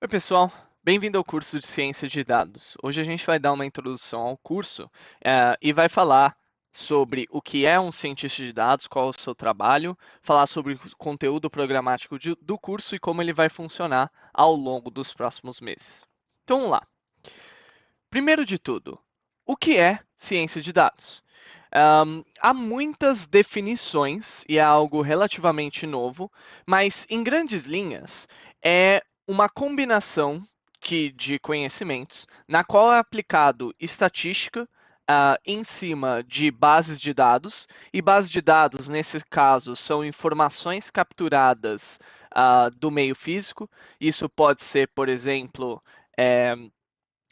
Oi, pessoal. Bem-vindo ao curso de Ciência de Dados. Hoje a gente vai dar uma introdução ao curso, e vai falar sobre o que é um cientista de dados, qual é o seu trabalho, falar sobre o conteúdo programático do curso e como ele vai funcionar ao longo dos próximos meses. Então, vamos lá. Primeiro de tudo, o que é ciência de dados? Há muitas definições e é algo relativamente novo, mas em grandes linhas é uma combinação de conhecimentos na qual é aplicado estatística em cima de bases de dados, e bases de dados, nesse caso, são informações capturadas do meio físico. Isso pode ser, por exemplo, eh,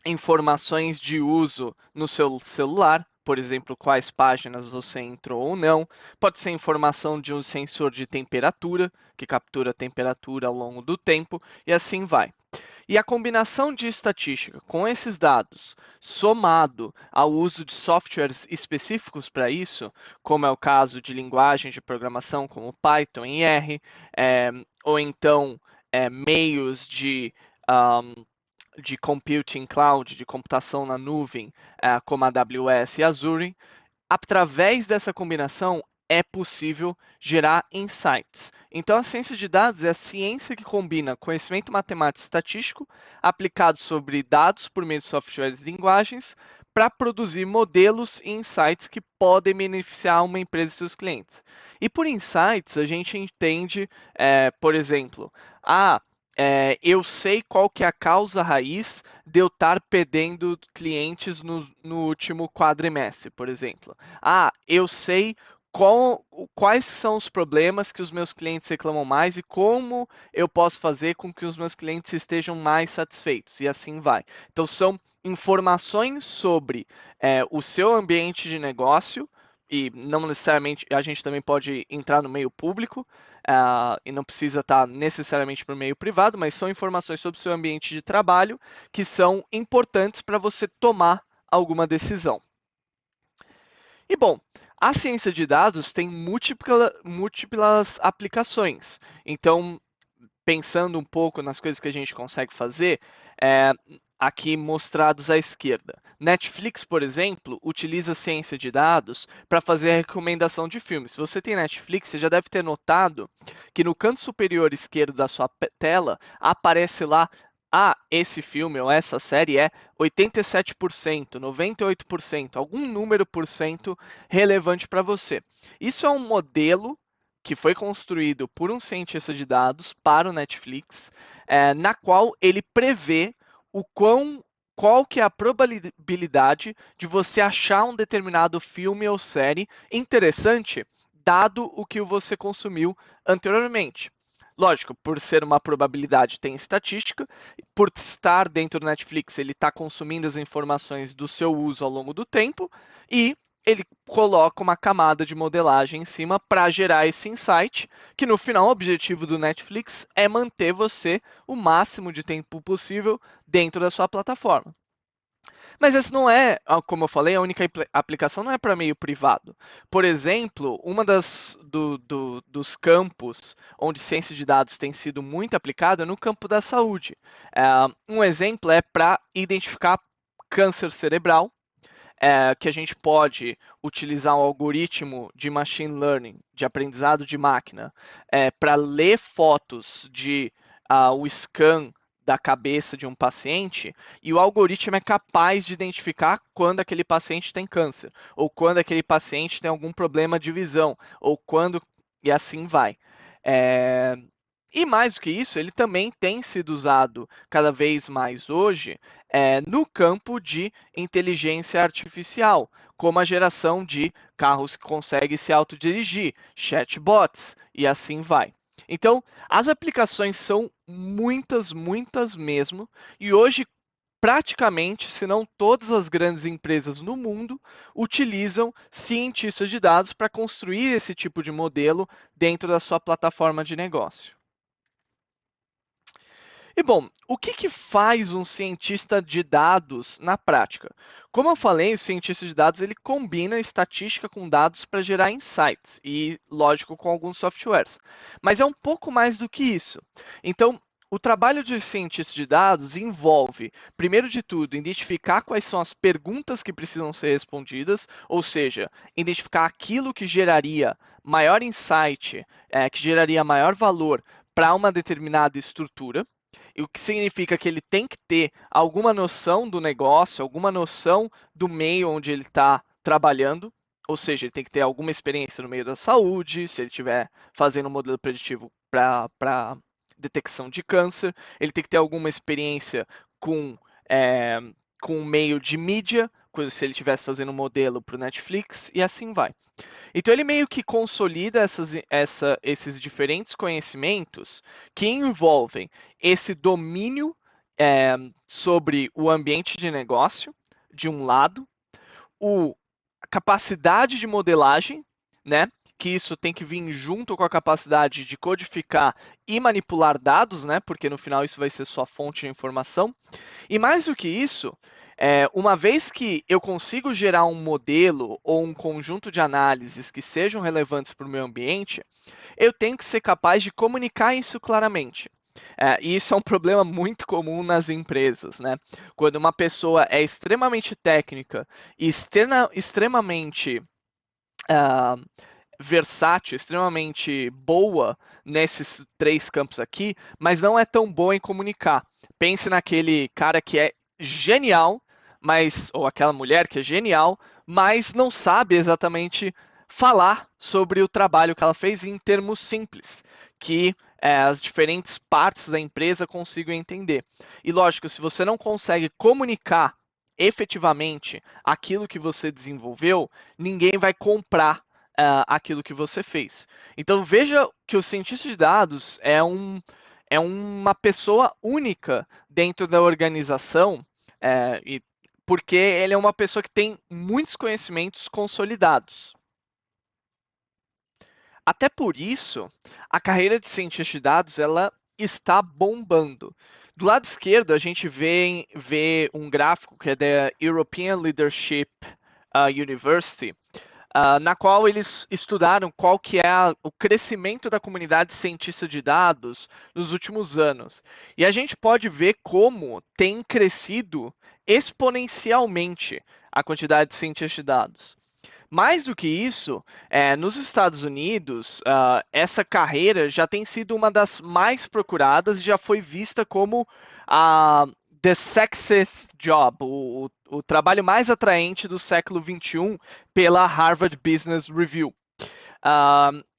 informações de uso no seu celular, por exemplo, quais páginas você entrou ou não. Pode ser informação de um sensor de temperatura, que captura a temperatura ao longo do tempo, e assim vai. E a combinação de estatística com esses dados, somado ao uso de softwares específicos para isso, como é o caso de linguagens de programação como Python e R, ou então meios de computing cloud, de computação na nuvem, como a AWS e Azure, através dessa combinação é possível gerar insights. Então, a ciência de dados é a ciência que combina conhecimento matemático e estatístico aplicado sobre dados por meio de softwares e linguagens para produzir modelos e insights que podem beneficiar uma empresa e seus clientes. E por insights, a gente entende, por exemplo, eu sei qual que é a causa raiz de eu estar perdendo clientes no último quadrimestre, por exemplo. Eu sei quais são os problemas que os meus clientes reclamam mais e como eu posso fazer com que os meus clientes estejam mais satisfeitos, e assim vai. Então, são informações sobre o seu ambiente de negócio, e não necessariamente a gente também pode entrar no meio público, e não precisa estar necessariamente por meio privado, mas são informações sobre o seu ambiente de trabalho que são importantes para você tomar alguma decisão. E bom, a ciência de dados tem múltiplas aplicações. Então, pensando um pouco nas coisas que a gente consegue fazer, é, aqui mostrados à esquerda. Netflix, por exemplo, utiliza ciência de dados para fazer a recomendação de filmes. Se você tem Netflix, você já deve ter notado que no canto superior esquerdo da sua tela aparece lá: esse filme ou essa série é 87%, 98%, algum número por cento relevante para você. Isso é um modelo que foi construído por um cientista de dados para o Netflix, na qual ele prevê qual que é a probabilidade de você achar um determinado filme ou série interessante, dado o que você consumiu anteriormente. Lógico, por ser uma probabilidade, tem estatística. Por estar dentro do Netflix, ele está consumindo as informações do seu uso ao longo do tempo e ele coloca uma camada de modelagem em cima para gerar esse insight, que no final o objetivo do Netflix é manter você o máximo de tempo possível dentro da sua plataforma. Mas essa não é, como eu falei, a única aplicação não é para meio privado. Por exemplo, uma dos campos onde ciência de dados tem sido muito aplicada é no campo da saúde. Um exemplo é para identificar câncer cerebral, que a gente pode utilizar um algoritmo de machine learning, de aprendizado de máquina, para ler fotos de o scan da cabeça de um paciente, e o algoritmo é capaz de identificar quando aquele paciente tem câncer, ou quando aquele paciente tem algum problema de visão, ou quando. E assim vai. É, e mais do que isso, ele também tem sido usado cada vez mais hoje no campo de inteligência artificial, como a geração de carros que conseguem se autodirigir, chatbots e assim vai. Então, as aplicações são muitas, muitas mesmo, e hoje praticamente, se não todas as grandes empresas no mundo, utilizam cientistas de dados para construir esse tipo de modelo dentro da sua plataforma de negócio. E bom, o que faz um cientista de dados na prática? Como eu falei, o cientista de dados ele combina estatística com dados para gerar insights e, lógico, com alguns softwares. Mas é um pouco mais do que isso. Então, O trabalho de cientista de dados envolve, primeiro de tudo, identificar quais são as perguntas que precisam ser respondidas, ou seja, identificar aquilo que geraria maior insight, que geraria maior valor para uma determinada estrutura, o que significa que ele tem que ter alguma noção do negócio, alguma noção do meio onde ele está trabalhando, ou seja, ele tem que ter alguma experiência no meio da saúde, se ele estiver fazendo um modelo preditivo para detecção de câncer, ele tem que ter alguma experiência com, é, com o meio de mídia, se ele estivesse fazendo um modelo para o Netflix, e assim vai. Então ele meio que consolida esses diferentes conhecimentos que envolvem esse domínio sobre o ambiente de negócio, de um lado, a capacidade de modelagem, né? Que isso tem que vir junto com a capacidade de codificar e manipular dados, né? Porque no final isso vai ser sua fonte de informação. E mais do que isso, uma vez que eu consigo gerar um modelo ou um conjunto de análises que sejam relevantes para o meu ambiente, eu tenho que ser capaz de comunicar isso claramente. E isso é um problema muito comum nas empresas, né? Quando uma pessoa é extremamente técnica e extremamente uh, versátil, extremamente boa nesses três campos aqui, mas não é tão boa em comunicar. Pense naquele cara que é genial, ou aquela mulher que é genial, mas não sabe exatamente falar sobre o trabalho que ela fez em termos simples, que as diferentes partes da empresa consigam entender. E lógico, se você não consegue comunicar efetivamente aquilo que você desenvolveu, ninguém vai comprar aquilo que você fez. Então veja que o cientista de dados é uma pessoa única dentro da organização, porque ele é uma pessoa que tem muitos conhecimentos consolidados. Até por isso, a carreira de cientista de dados ela está bombando. Do lado esquerdo, a gente vê um gráfico que é da European Leadership University, na qual eles estudaram qual que é o crescimento da comunidade cientista de dados nos últimos anos. E a gente pode ver como tem crescido exponencialmente a quantidade de cientistas de dados. Mais do que isso, nos Estados Unidos, essa carreira já tem sido uma das mais procuradas e já foi vista como a the sexiest job, o trabalho mais atraente do século XXI pela Harvard Business Review.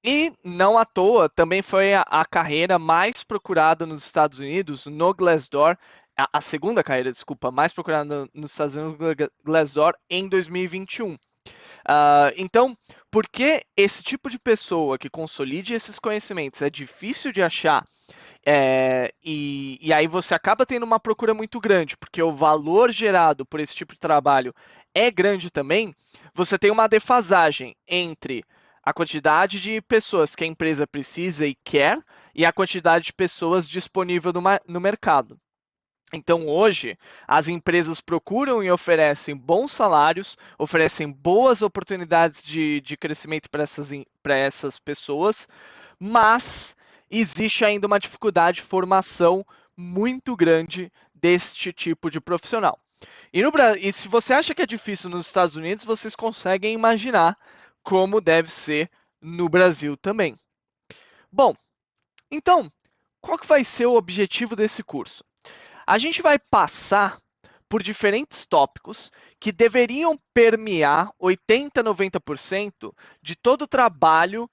E não à toa, também foi a carreira mais procurada nos Estados Unidos no Glassdoor, a segunda carreira, desculpa, mais procurada nos Estados Unidos no Glassdoor em 2021. Então, por que esse tipo de pessoa que consolide esses conhecimentos é difícil de achar? E aí você acaba tendo uma procura muito grande, porque o valor gerado por esse tipo de trabalho é grande também. Você tem uma defasagem entre a quantidade de pessoas que a empresa precisa e quer e a quantidade de pessoas disponível no mercado. Então, hoje, as empresas procuram e oferecem bons salários, oferecem boas oportunidades de crescimento para essas pessoas, mas existe ainda uma dificuldade de formação muito grande deste tipo de profissional. E se você acha que é difícil nos Estados Unidos, vocês conseguem imaginar como deve ser no Brasil também. Bom, então, qual que vai ser o objetivo desse curso? A gente vai passar por diferentes tópicos que deveriam permear 80, 90% de todo o trabalho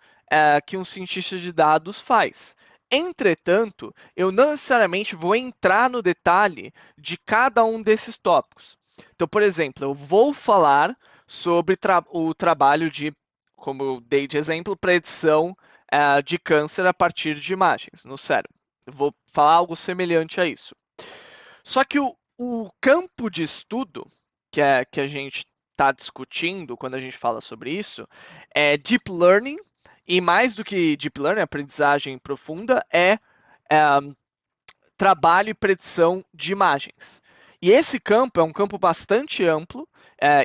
que um cientista de dados faz. Entretanto, eu não necessariamente vou entrar no detalhe de cada um desses tópicos. Então, por exemplo, eu vou falar sobre o trabalho de, como eu dei de exemplo, predição de câncer a partir de imagens no cérebro. Eu vou falar algo semelhante a isso. Só que o campo de estudo que a gente está discutindo quando a gente fala sobre isso é Deep Learning, e mais do que Deep Learning, aprendizagem profunda, trabalho e predição de imagens. E esse campo é um campo bastante amplo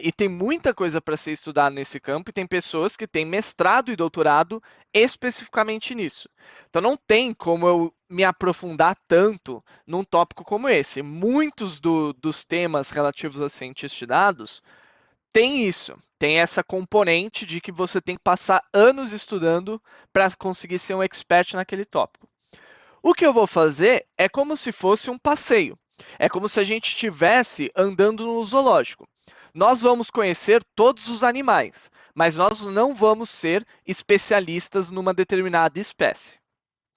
e tem muita coisa para ser estudada nesse campo, e tem pessoas que têm mestrado e doutorado especificamente nisso. Então não tem como eu me aprofundar tanto num tópico como esse. Muitos dos temas relativos a ciência de dados tem isso, tem essa componente de que você tem que passar anos estudando para conseguir ser um expert naquele tópico. O que eu vou fazer é como se fosse um passeio. É como se a gente estivesse andando no zoológico. Nós vamos conhecer todos os animais, mas nós não vamos ser especialistas numa determinada espécie.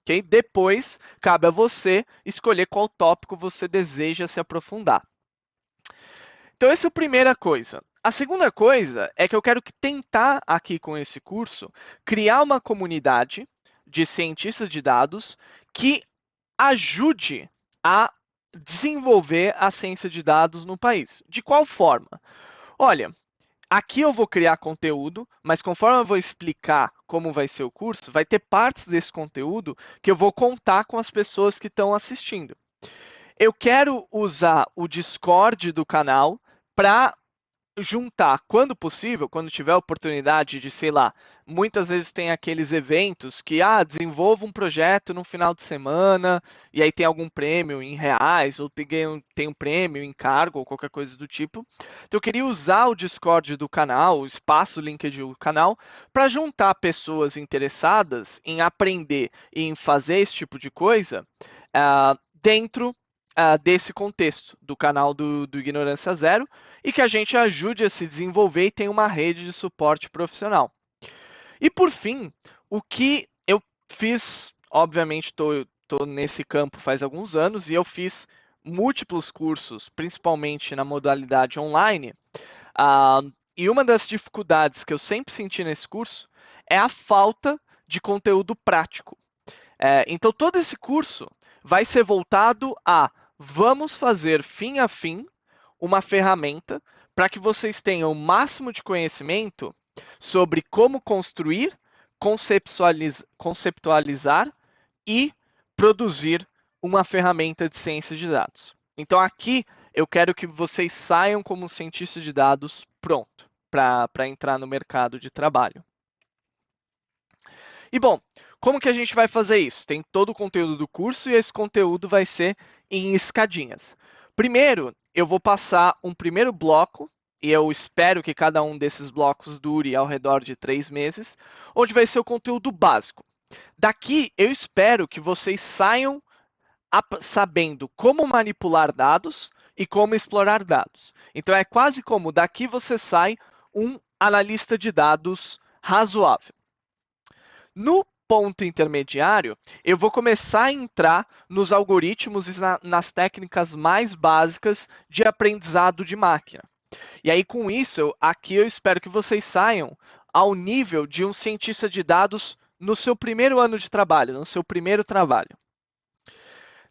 Okay? Depois, cabe a você escolher qual tópico você deseja se aprofundar. Então, essa é a primeira coisa. A segunda coisa é que eu quero tentar aqui com esse curso criar uma comunidade de cientistas de dados que ajude a desenvolver a ciência de dados no país. De qual forma? Olha, aqui eu vou criar conteúdo, mas conforme eu vou explicar como vai ser o curso, vai ter partes desse conteúdo que eu vou contar com as pessoas que estão assistindo. Eu quero usar o Discord do canal para juntar, quando possível, quando tiver oportunidade de, sei lá, muitas vezes tem aqueles eventos que, desenvolva um projeto no final de semana, e aí tem algum prêmio em reais, ou tem um prêmio em cargo, ou qualquer coisa do tipo. Então eu queria usar o Discord do canal, o espaço LinkedIn do canal, para juntar pessoas interessadas em aprender e em fazer esse tipo de coisa dentro desse contexto do canal do Ignorância Zero, e que a gente ajude a se desenvolver e tenha uma rede de suporte profissional. E por fim, o que eu fiz, obviamente estou nesse campo faz alguns anos e eu fiz múltiplos cursos, principalmente na modalidade online, e uma das dificuldades que eu sempre senti nesse curso é a falta de conteúdo prático. Então todo esse curso vai ser voltado a vamos fazer fim a fim uma ferramenta para que vocês tenham o máximo de conhecimento sobre como construir, conceptualizar e produzir uma ferramenta de ciência de dados. Então aqui eu quero que vocês saiam como cientista de dados pronto para entrar no mercado de trabalho. E bom, como que a gente vai fazer isso? Tem todo o conteúdo do curso e esse conteúdo vai ser em escadinhas. Primeiro, eu vou passar um primeiro bloco, e eu espero que cada um desses blocos dure ao redor de 3 meses, onde vai ser o conteúdo básico. Daqui, eu espero que vocês saiam sabendo como manipular dados e como explorar dados. Então, é quase como daqui você sai um analista de dados razoável. No ponto intermediário, eu vou começar a entrar nos algoritmos e nas técnicas mais básicas de aprendizado de máquina. E aí, com isso, aqui eu espero que vocês saiam ao nível de um cientista de dados no seu primeiro ano de trabalho, no seu primeiro trabalho.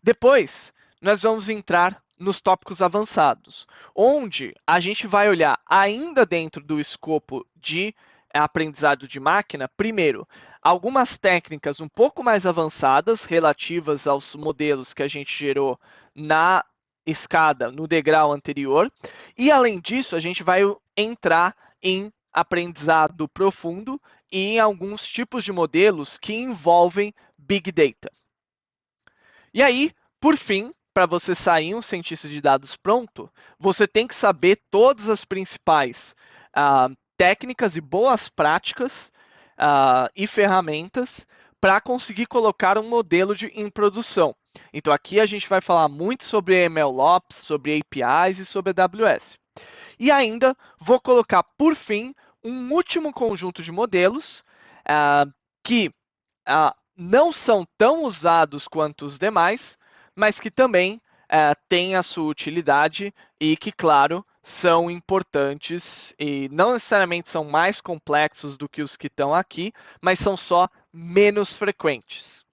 Depois, nós vamos entrar nos tópicos avançados, onde a gente vai olhar ainda dentro do escopo de aprendizado de máquina, primeiro, algumas técnicas um pouco mais avançadas relativas aos modelos que a gente gerou na escada, no degrau anterior, e além disso, a gente vai entrar em aprendizado profundo e em alguns tipos de modelos que envolvem Big Data. E aí, por fim, para você sair um cientista de dados pronto, você tem que saber todas as principais técnicas e boas práticas e ferramentas para conseguir colocar um modelo em produção. Então, aqui a gente vai falar muito sobre MLOps, sobre APIs e sobre AWS. E ainda vou colocar, por fim, um último conjunto de modelos que não são tão usados quanto os demais, mas que também têm a sua utilidade e que, claro, são importantes e não necessariamente são mais complexos do que os que estão aqui, mas são só menos frequentes.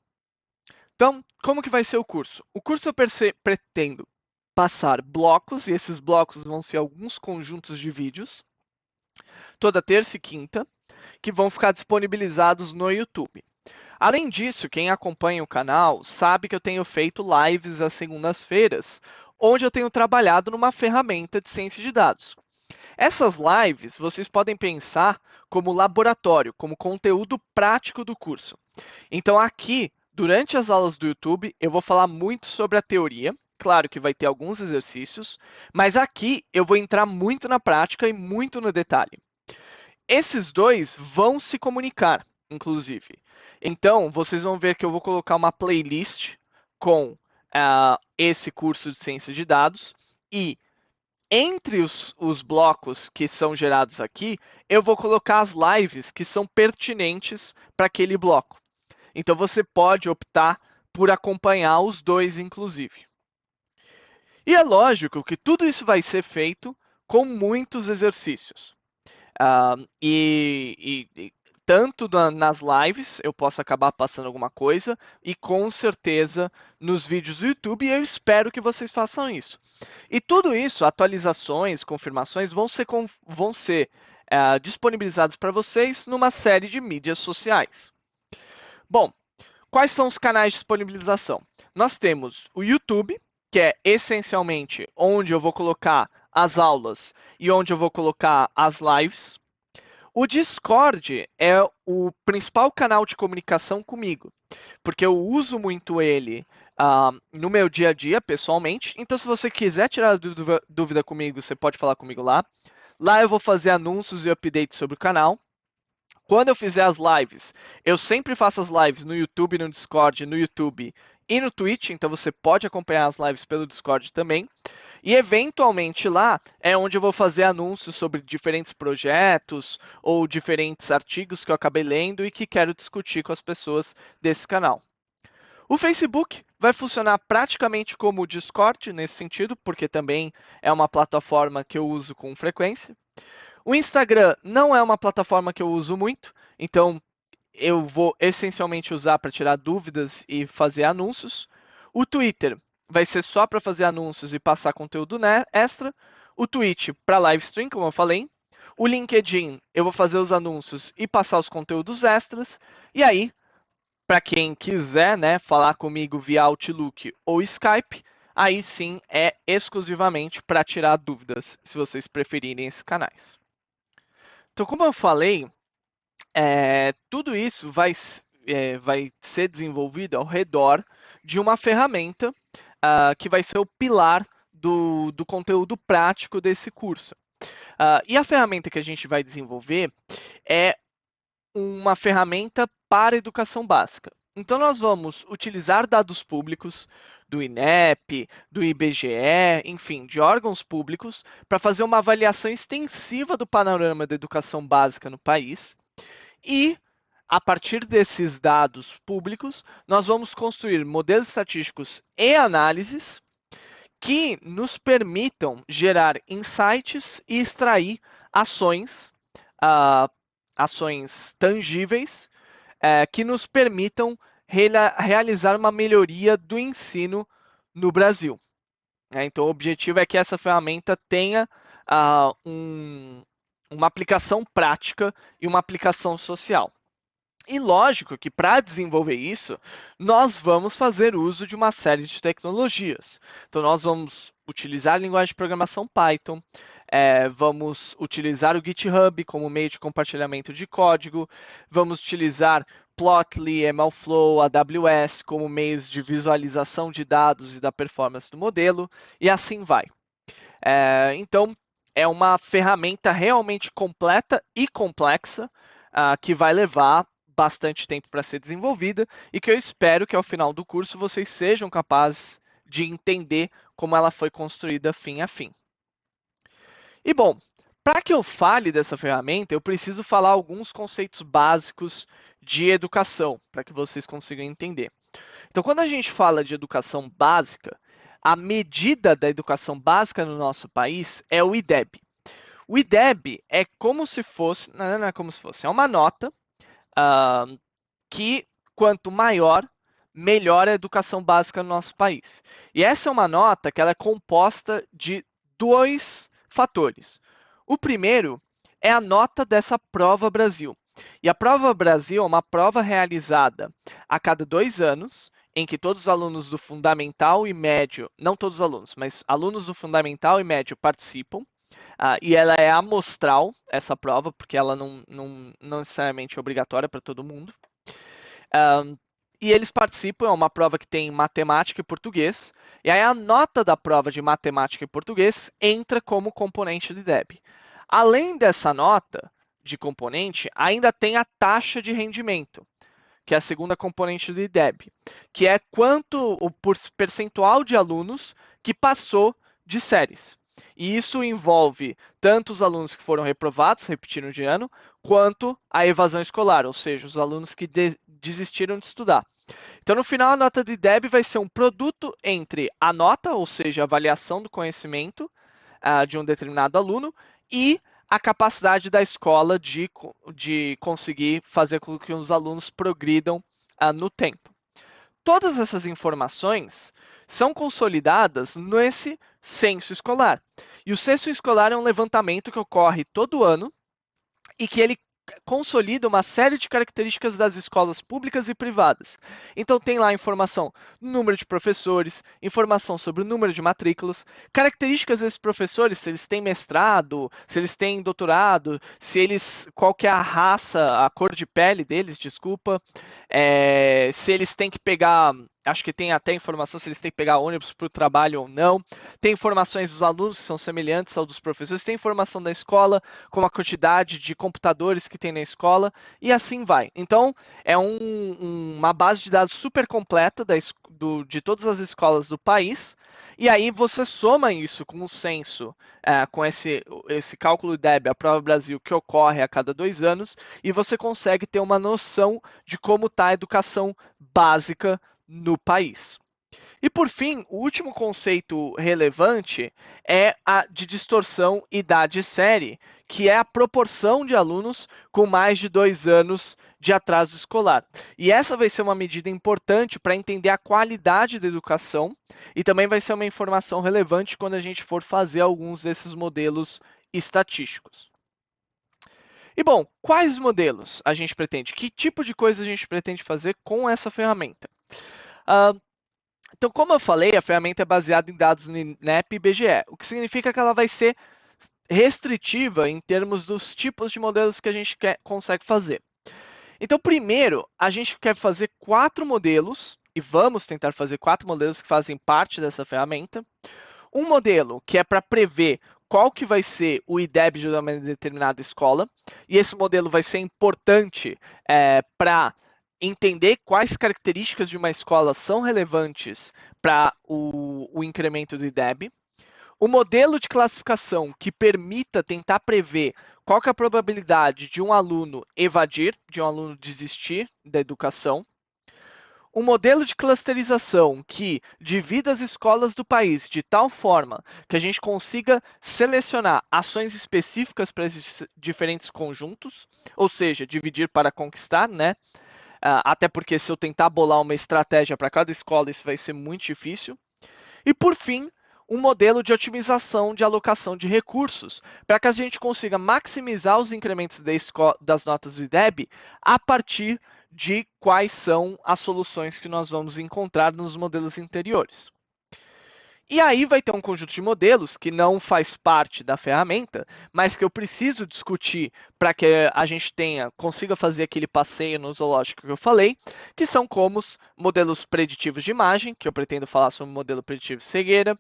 Então, como que vai ser o curso? O curso eu pretendo passar blocos, e esses blocos vão ser alguns conjuntos de vídeos, toda terça e quinta, que vão ficar disponibilizados no YouTube. Além disso, quem acompanha o canal sabe que eu tenho feito lives às segundas-feiras, onde eu tenho trabalhado numa ferramenta de ciência de dados. Essas lives vocês podem pensar como laboratório, como conteúdo prático do curso. Então aqui durante as aulas do YouTube, eu vou falar muito sobre a teoria. Claro que vai ter alguns exercícios, mas aqui eu vou entrar muito na prática e muito no detalhe. Esses dois vão se comunicar, inclusive. Então, vocês vão ver que eu vou colocar uma playlist com esse curso de ciência de dados e entre os blocos que são gerados aqui, eu vou colocar as lives que são pertinentes para aquele bloco. Então, você pode optar por acompanhar os dois, inclusive. E é lógico que tudo isso vai ser feito com muitos exercícios. Ah, e tanto nas lives eu posso acabar passando alguma coisa, e com certeza nos vídeos do YouTube, e eu espero que vocês façam isso. E tudo isso, atualizações, confirmações, vão ser disponibilizados para vocês numa série de mídias sociais. Bom, quais são os canais de disponibilização? Nós temos o YouTube, que é essencialmente onde eu vou colocar as aulas e onde eu vou colocar as lives. O Discord é o principal canal de comunicação comigo, porque eu uso muito ele no meu dia a dia, pessoalmente. Então, se você quiser tirar dúvida comigo, você pode falar comigo lá. Lá eu vou fazer anúncios e updates sobre o canal. Quando eu fizer as lives, eu sempre faço as lives no YouTube, no Discord, no YouTube e no Twitch, então você pode acompanhar as lives pelo Discord também. E eventualmente lá é onde eu vou fazer anúncios sobre diferentes projetos ou diferentes artigos que eu acabei lendo e que quero discutir com as pessoas desse canal. O Facebook vai funcionar praticamente como o Discord nesse sentido, porque também é uma plataforma que eu uso com frequência. O Instagram não é uma plataforma que eu uso muito, então eu vou essencialmente usar para tirar dúvidas e fazer anúncios. O Twitter vai ser só para fazer anúncios e passar conteúdo extra. O Twitch para live stream, como eu falei. O LinkedIn eu vou fazer os anúncios e passar os conteúdos extras. E aí, para quem quiser, né, falar comigo via Outlook ou Skype, aí sim é exclusivamente para tirar dúvidas, se vocês preferirem esses canais. Então, como eu falei, tudo isso vai ser desenvolvido ao redor de uma ferramenta que vai ser o pilar do conteúdo prático desse curso. E a ferramenta que a gente vai desenvolver é uma ferramenta para educação básica. Então, nós vamos utilizar dados públicos do INEP, do IBGE, enfim, de órgãos públicos, para fazer uma avaliação extensiva do panorama da educação básica no país. E, a partir desses dados públicos, nós vamos construir modelos estatísticos e análises que nos permitam gerar insights e extrair ações, uh, ações tangíveis, que nos permitam realizar uma melhoria do ensino no Brasil. Então, o objetivo é que essa ferramenta tenha uma aplicação prática e uma aplicação social. E lógico que para desenvolver isso, nós vamos fazer uso de uma série de tecnologias. Então, nós vamos utilizar a linguagem de programação Python, vamos utilizar o GitHub como meio de compartilhamento de código, vamos utilizar Plotly, MLflow, AWS como meios de visualização de dados e da performance do modelo, e assim vai. Então, é uma ferramenta realmente completa e complexa que vai levar bastante tempo para ser desenvolvida e que eu espero que ao final do curso vocês sejam capazes de entender como ela foi construída fim a fim. E bom, para que eu fale dessa ferramenta, eu preciso falar alguns conceitos básicos de educação, para que vocês consigam entender. Então, quando a gente fala de educação básica, a medida da educação básica no nosso país é o IDEB. O IDEB é como se fosse, não é como se fosse, é uma nota que quanto maior, melhor a educação básica no nosso país. E essa é uma nota que ela é composta de dois fatores. O primeiro é a nota dessa prova Brasil. E a prova Brasil é uma prova realizada a cada 2 anos, em que todos os alunos do fundamental e médio, não todos os alunos, mas alunos do fundamental e médio participam. E ela é amostral, essa prova, porque ela não necessariamente é obrigatória para todo mundo. e eles participam, é uma prova que tem matemática e português, e aí a nota da prova de matemática e português entra como componente do IDEB. Além dessa nota de componente, ainda tem a taxa de rendimento, que é a segunda componente do IDEB, que é quanto o percentual de alunos que passou de séries. E isso envolve tanto os alunos que foram reprovados, repetiram de ano, quanto a evasão escolar, ou seja, os alunos que desistiram de estudar. Então, no final, a nota de IDEB vai ser um produto entre a nota, ou seja, a avaliação do conhecimento de um determinado aluno, e a capacidade da escola de conseguir fazer com que os alunos progridam no tempo. Todas essas informações são consolidadas nesse censo escolar. E o censo escolar é um levantamento que ocorre todo ano e que ele consolida uma série de características das escolas públicas e privadas. Então tem lá informação do número de professores, informação sobre o número de matrículas, características desses professores, se eles têm mestrado, se eles têm doutorado, qual que é a raça, a cor de pele deles, desculpa, se eles têm que pegar, acho que tem até informação se eles têm que pegar ônibus para o trabalho ou não, tem informações dos alunos que são semelhantes ao dos professores, tem informação da escola, como a quantidade de computadores que tem na escola, e assim vai. Então, é uma base de dados super completa de todas as escolas do país, e aí você soma isso com o censo, com esse cálculo IDEB, a Prova Brasil, que ocorre a cada 2 anos, e você consegue ter uma noção de como está a educação básica no país. E por fim, o último conceito relevante é a de distorção idade-série, que é a proporção de alunos com mais de 2 anos de atraso escolar. E essa vai ser uma medida importante para entender a qualidade da educação e também vai ser uma informação relevante quando a gente for fazer alguns desses modelos estatísticos. E bom, quais modelos a gente pretende? Que tipo de coisa a gente pretende fazer com essa ferramenta? Então, como eu falei, a ferramenta é baseada em dados no INEP e IBGE, o que significa que ela vai ser restritiva em termos dos tipos de modelos que a gente consegue fazer. Então, primeiro, a gente quer fazer 4 modelos, e vamos tentar fazer 4 modelos que fazem parte dessa ferramenta. Um modelo que é para prever qual que vai ser o IDEB de uma determinada escola, e esse modelo vai ser importante para entender quais características de uma escola são relevantes para o incremento do IDEB. O modelo de classificação que permita tentar prever qual que é a probabilidade de um aluno evadir, de um aluno desistir da educação. Um modelo de clusterização que divida as escolas do país de tal forma que a gente consiga selecionar ações específicas para esses diferentes conjuntos, ou seja, dividir para conquistar, né? Até porque se eu tentar bolar uma estratégia para cada escola, isso vai ser muito difícil. E por fim, um modelo de otimização de alocação de recursos, para que a gente consiga maximizar os incrementos das notas do IDEB a partir de quais são as soluções que nós vamos encontrar nos modelos anteriores. E aí vai ter um conjunto de modelos que não faz parte da ferramenta, mas que eu preciso discutir para que a gente consiga fazer aquele passeio no zoológico que eu falei, que são como os modelos preditivos de imagem, que eu pretendo falar sobre o modelo preditivo de cegueira,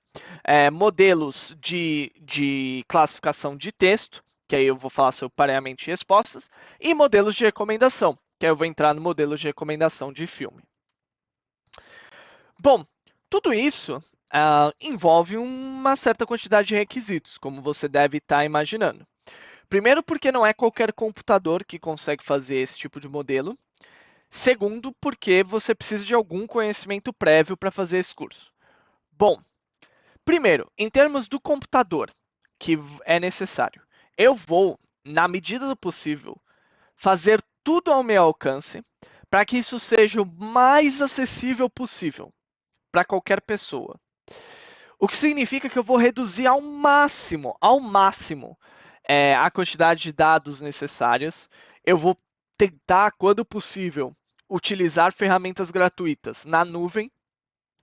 modelos de classificação de texto, que aí eu vou falar sobre pareamento e respostas, e modelos de recomendação, que aí eu vou entrar no modelo de recomendação de filme. Bom, tudo isso envolve uma certa quantidade de requisitos, como você deve estar imaginando. Primeiro, porque não é qualquer computador que consegue fazer esse tipo de modelo. Segundo, porque você precisa de algum conhecimento prévio para fazer esse curso. Bom, primeiro, em termos do computador que é necessário, eu vou, na medida do possível, fazer tudo ao meu alcance para que isso seja o mais acessível possível para qualquer pessoa. O que significa que eu vou reduzir ao máximo, a quantidade de dados necessárias. Eu vou tentar, quando possível, utilizar ferramentas gratuitas na nuvem,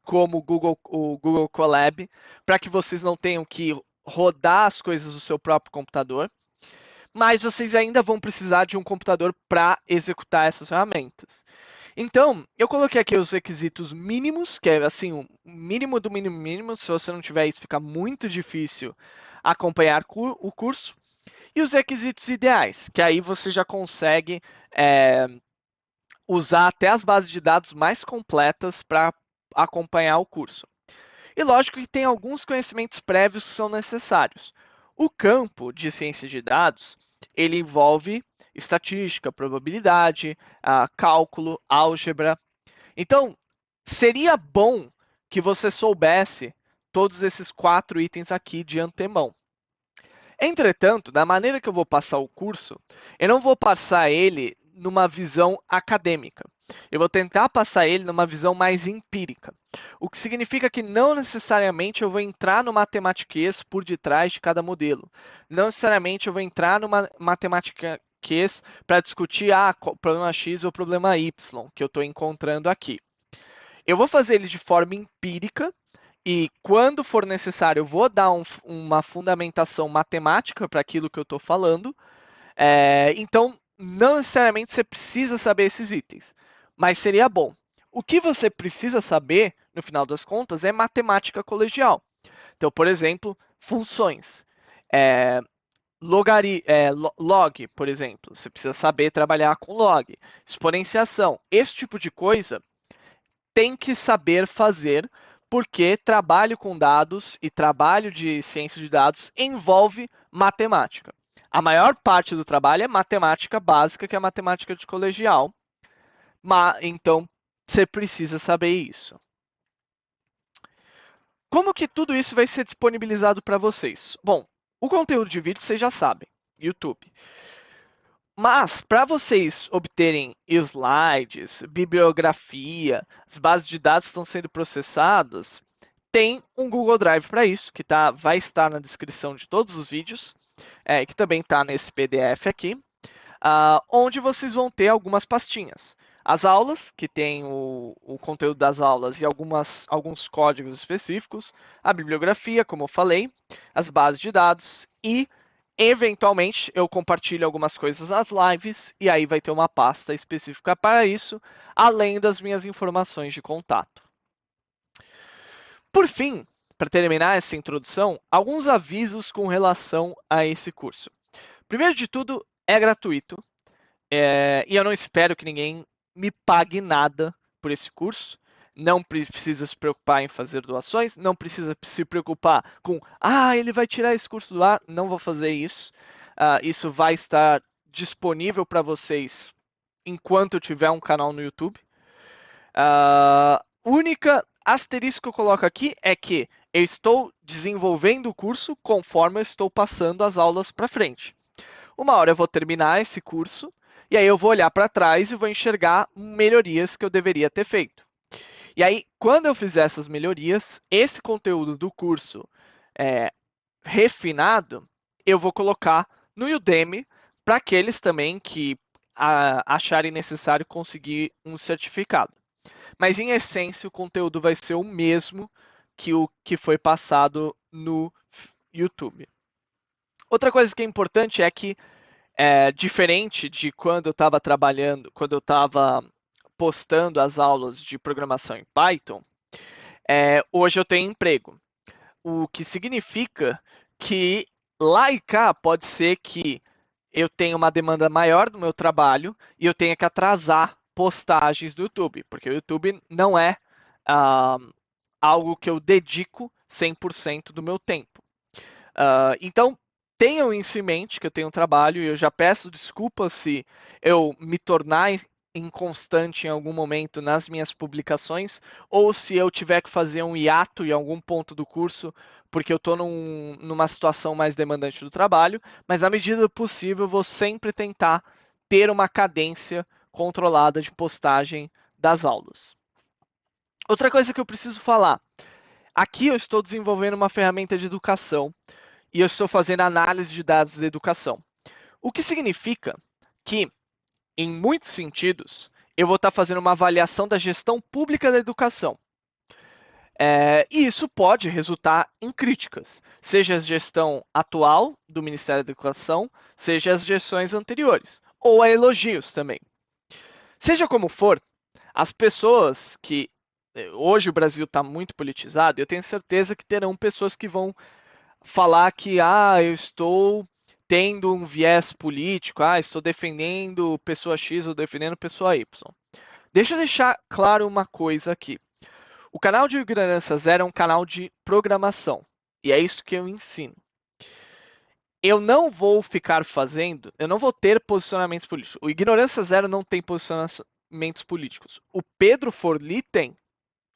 como o Google Colab, para que vocês não tenham que rodar as coisas do seu próprio computador. Mas vocês ainda vão precisar de um computador para executar essas ferramentas. Então, eu coloquei aqui os requisitos mínimos, que é assim, o mínimo do mínimo mínimo. Se você não tiver isso, fica muito difícil acompanhar o curso. E os requisitos ideais, que aí você já consegue usar até as bases de dados mais completas para acompanhar o curso. E lógico que tem alguns conhecimentos prévios que são necessários. O campo de ciência de dados, ele envolve estatística, probabilidade, cálculo, álgebra. Então, seria bom que você soubesse todos esses 4 itens aqui de antemão. Entretanto, da maneira que eu vou passar o curso, eu não vou passar ele numa visão acadêmica. Eu vou tentar passar ele numa visão mais empírica. O que significa que não necessariamente eu vou entrar no matematiquês por detrás de cada modelo. Não necessariamente eu vou entrar numa matematiquês para discutir problema X ou problema Y que eu estou encontrando aqui. Eu vou fazer ele de forma empírica e, quando for necessário, eu vou dar uma fundamentação matemática para aquilo que eu estou falando. Então, não necessariamente você precisa saber esses itens, mas seria bom. O que você precisa saber, no final das contas, é matemática colegial. Então, por exemplo, funções. É, log, por exemplo. Você precisa saber trabalhar com log. Exponenciação. Esse tipo de coisa tem que saber fazer, porque trabalho com dados e trabalho de ciência de dados envolve matemática. A maior parte do trabalho é matemática básica, que é a matemática de colegial, então você precisa saber isso. Como que tudo isso vai ser disponibilizado para vocês? Bom, o conteúdo de vídeo vocês já sabem, YouTube. Mas, para vocês obterem slides, bibliografia, as bases de dados que estão sendo processadas, tem um Google Drive para isso, que vai estar na descrição de todos os vídeos, que também está nesse PDF aqui, onde vocês vão ter algumas pastinhas. As aulas, que tem o conteúdo das aulas e alguns códigos específicos, a bibliografia, como eu falei, as bases de dados e, eventualmente, eu compartilho algumas coisas nas lives e aí vai ter uma pasta específica para isso, além das minhas informações de contato. Por fim, para terminar essa introdução, alguns avisos com relação a esse curso. Primeiro de tudo, é gratuito. E eu não espero que ninguém me pague nada por esse curso. Não precisa se preocupar em fazer doações, não precisa se preocupar com, ele vai tirar esse curso do ar. Não vou fazer isso. Isso vai estar disponível para vocês enquanto eu tiver um canal no YouTube. Única asterisco que eu coloco aqui é que eu estou desenvolvendo o curso conforme eu estou passando as aulas para frente. Uma hora eu vou terminar esse curso e aí eu vou olhar para trás e vou enxergar melhorias que eu deveria ter feito. E aí, quando eu fizer essas melhorias, esse conteúdo do curso refinado, eu vou colocar no Udemy para aqueles também que acharem necessário conseguir um certificado. Mas, em essência, o conteúdo vai ser o mesmo que o que foi passado no YouTube. Outra coisa que é importante é que, diferente de quando eu estava trabalhando, quando eu estava postando as aulas de programação em Python, hoje eu tenho emprego. O que significa que lá e cá pode ser que eu tenha uma demanda maior do meu trabalho e eu tenha que atrasar postagens do YouTube, porque o YouTube não é algo que eu dedico 100% do meu tempo. Então, tenham isso em mente, que eu tenho um trabalho, e eu já peço desculpas se eu me tornar inconstante em algum momento nas minhas publicações, ou se eu tiver que fazer um hiato em algum ponto do curso, porque eu estou numa situação mais demandante do trabalho, mas à medida do possível eu vou sempre tentar ter uma cadência controlada de postagem das aulas. Outra coisa que eu preciso falar, aqui eu estou desenvolvendo uma ferramenta de educação, e eu estou fazendo análise de dados de educação. O que significa que, em muitos sentidos, eu vou estar fazendo uma avaliação da gestão pública da educação. E isso pode resultar em críticas, seja a gestão atual do Ministério da Educação, seja as gestões anteriores, ou a elogios também. Seja como for, As pessoas que hoje o Brasil está muito politizado, eu tenho certeza que terão pessoas que vão falar que eu estou tendo um viés político, estou defendendo pessoa X ou defendendo pessoa Y. Deixa eu deixar claro uma coisa aqui. O canal de Ignorância Zero é um canal de programação. E é isso que eu ensino. Eu não vou ficar fazendo, eu não vou ter posicionamentos políticos. O Ignorância Zero não tem posicionamentos políticos. O Pedro Forli tem.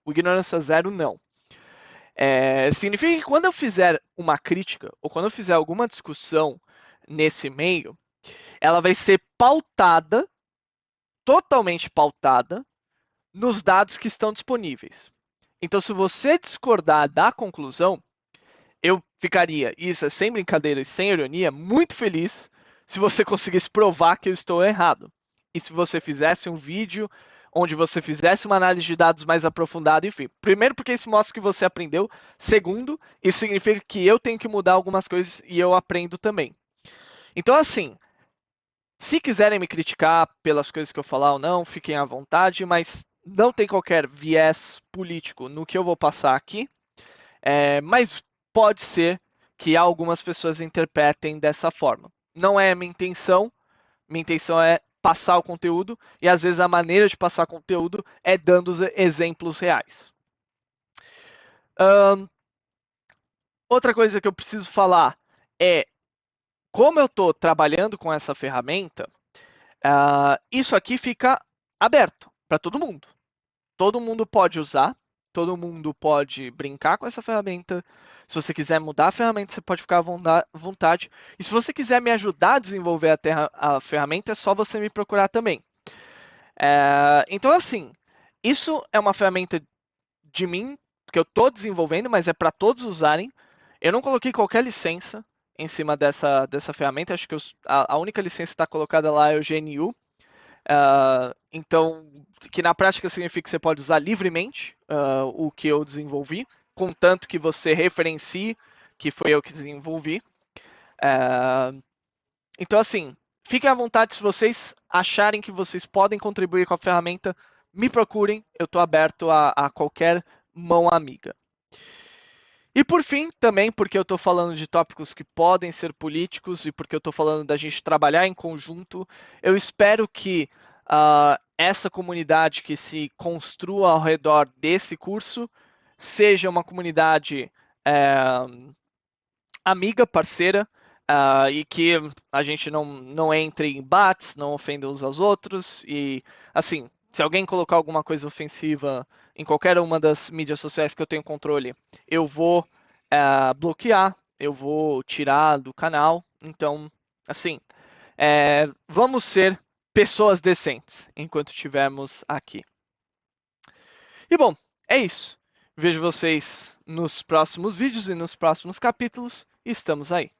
O Ignorância Zero não. Significa que quando eu fizer uma crítica ou quando eu fizer alguma discussão nesse meio, ela vai ser pautada, totalmente pautada, nos dados que estão disponíveis. Então, se você discordar da conclusão, eu ficaria, isso é sem brincadeira e sem ironia, muito feliz se você conseguisse provar que eu estou errado. E se você fizesse um vídeo onde você fizesse uma análise de dados mais aprofundada, enfim. Primeiro, porque isso mostra que você aprendeu. Segundo, isso significa que eu tenho que mudar algumas coisas e eu aprendo também. Então, assim, se quiserem me criticar pelas coisas que eu falar ou não, fiquem à vontade, mas não tem qualquer viés político no que eu vou passar aqui. Mas pode ser que algumas pessoas interpretem dessa forma. Não é minha intenção é passar o conteúdo e às vezes a maneira de passar conteúdo é dando exemplos reais. Outra coisa que eu preciso falar é como eu estou trabalhando com essa ferramenta, isso aqui fica aberto para todo mundo. Todo mundo pode usar, todo mundo pode brincar com essa ferramenta. Se você quiser mudar a ferramenta, você pode ficar à vontade. E se você quiser me ajudar a desenvolver a ferramenta, é só você me procurar também. Então, assim, isso é uma ferramenta de mim que eu estou desenvolvendo, mas é para todos usarem. Eu não coloquei qualquer licença em cima dessa ferramenta. Acho que a única licença que está colocada lá é o GNU. Então, que na prática significa que você pode usar livremente o que eu desenvolvi, contanto que você referencie que foi eu que desenvolvi. Então, assim, fiquem à vontade se vocês acharem que vocês podem contribuir com a ferramenta, me procurem, eu estou aberto a qualquer mão amiga. E por fim, também porque eu estou falando de tópicos que podem ser políticos e porque eu estou falando da gente trabalhar em conjunto, eu espero que essa comunidade que se construa ao redor desse curso seja uma comunidade amiga, parceira, e que a gente não entre em embates, não ofenda uns aos outros. E, assim, se alguém colocar alguma coisa ofensiva em qualquer uma das mídias sociais que eu tenho controle, eu vou bloquear, eu vou tirar do canal. Então, assim, vamos ser pessoas decentes enquanto estivermos aqui. E bom, é isso. Vejo vocês nos próximos vídeos e nos próximos capítulos. E estamos aí.